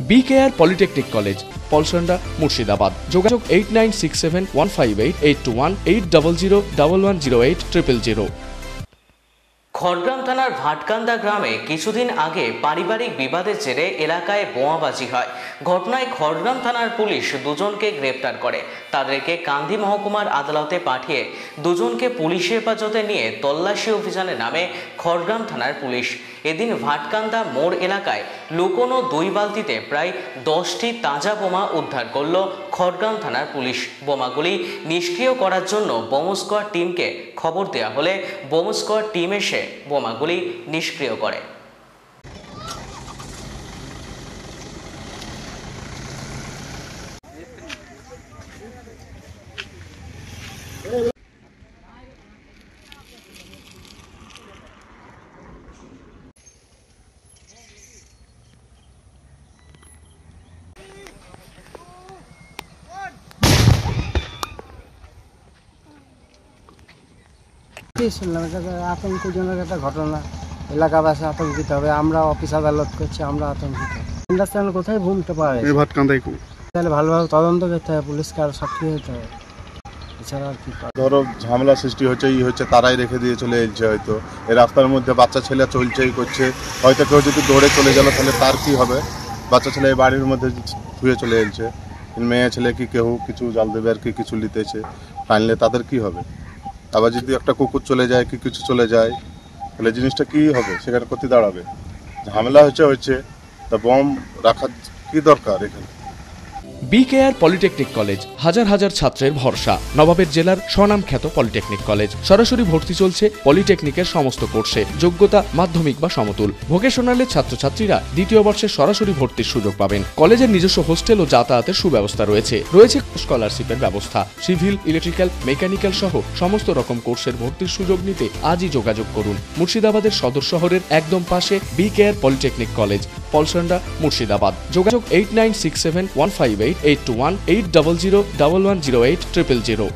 BKR polytechnic college, Palsanda, Murshidabad. যোগাযোগ 8967158821 8001108000। খড়গ্রাম থানার ভাটকান্দা গ্রামে কিছুদিন আগে পারিবারিক বিবাদের জেরে এলাকায় বোমাবাজি হয়। ঘটনায় খড়গ্রাম থানার পুলিশ দুজনকে গ্রেপ্তার করে। তাদেরকে কান্দি মহকুমার আদালতে পাঠিয়ে দুজনকে পুলিশের হেফাজতে নিয়ে তল্লাশি অভিযানে নামে খড়গ্রাম থানার পুলিশ। এদিন ভাটকান্দা মোড় এলাকায় লুকোনো 2 বালতিতে প্রায় 10টি তাজা বোমা উদ্ধার করল খড়গ্রাম থানার পুলিশ। বোমাগুলি নিষ্ক্রিয় করার জন্য বোম স্কোয়াড টিমকে খবর দেওয়া হলে বোম স্কোয়াড টিম এসে বোমাগুলি নিষ্ক্রিয় করে। শুনলাম এটা আতঙ্কজনক একটা ঘটনা, এলাকাবাসী আতঙ্কিত হবে, আমরা অফিস আদালত করছি, আমরা আতঙ্কিত। ইন্ডাস্ট্রিয়াল কোথায় ঘুমতে পারে, তাহলে ভালোভাবে তদন্ত করতে হবে, পুলিশকে আরো সক্রিয় হতে হবে। এছাড়া আর কি ধরো ঝামেলা সৃষ্টি হচ্ছে, তারাই রেখে দিয়ে চলে এলছে, হয়তো এই রাস্তার মধ্যে বাচ্চা ছেলে চলছেই করছে, হয়তো কেউ যদি দৌড়ে চলে গেল তাহলে তার কি হবে? বাচ্চা ছেলে এই বাড়ির মধ্যে ধুয়ে চলে এলছে, মেয়ে ছেলে কি কেউ কিছু জাল দেবে আর কি কিছু লিতেছে, টানলে তাদের কি হবে? আবার যদি একটা কুকুর চলে যায় কি কিছু চলে যায় তাহলে জিনিসটা কি হবে? সেখানে ক্ষতি দাঁড়াবে। ঝামেলা হচ্ছে তা বোম রাখার কি দরকার এখানে? BKR পলিটেকনিক কলেজ, হাজার হাজার ছাত্রের ভরসা। নবাবের জেলার স্বনামখ্যাত পলিটেকনিক কলেজ। সরাসরি ভর্তি চলছে পলিটেকনিকের সমস্ত কোর্সে। যোগ্যতা মাধ্যমিক বা সমতুল। ভোকেশনালের ছাত্রছাত্রীরা দ্বিতীয় বর্ষে সরাসরি ভর্তির সুযোগ পাবেন। কলেজের নিজস্ব হোস্টেল ও যাতায়াতের সুব্যবস্থা রয়েছে। স্কলারশিপের ব্যবস্থা। সিভিল, ইলেকট্রিক্যাল, মেকানিক্যাল সহ সমস্ত রকম কোর্সের ভর্তির সুযোগ নিতে আজই যোগাযোগ করুন। মুর্শিদাবাদের সদর শহরের একদম পাশে BKR polytechnic college, Palsanda, Murshidabad. যোগাযোগ 8967158821 8001108000।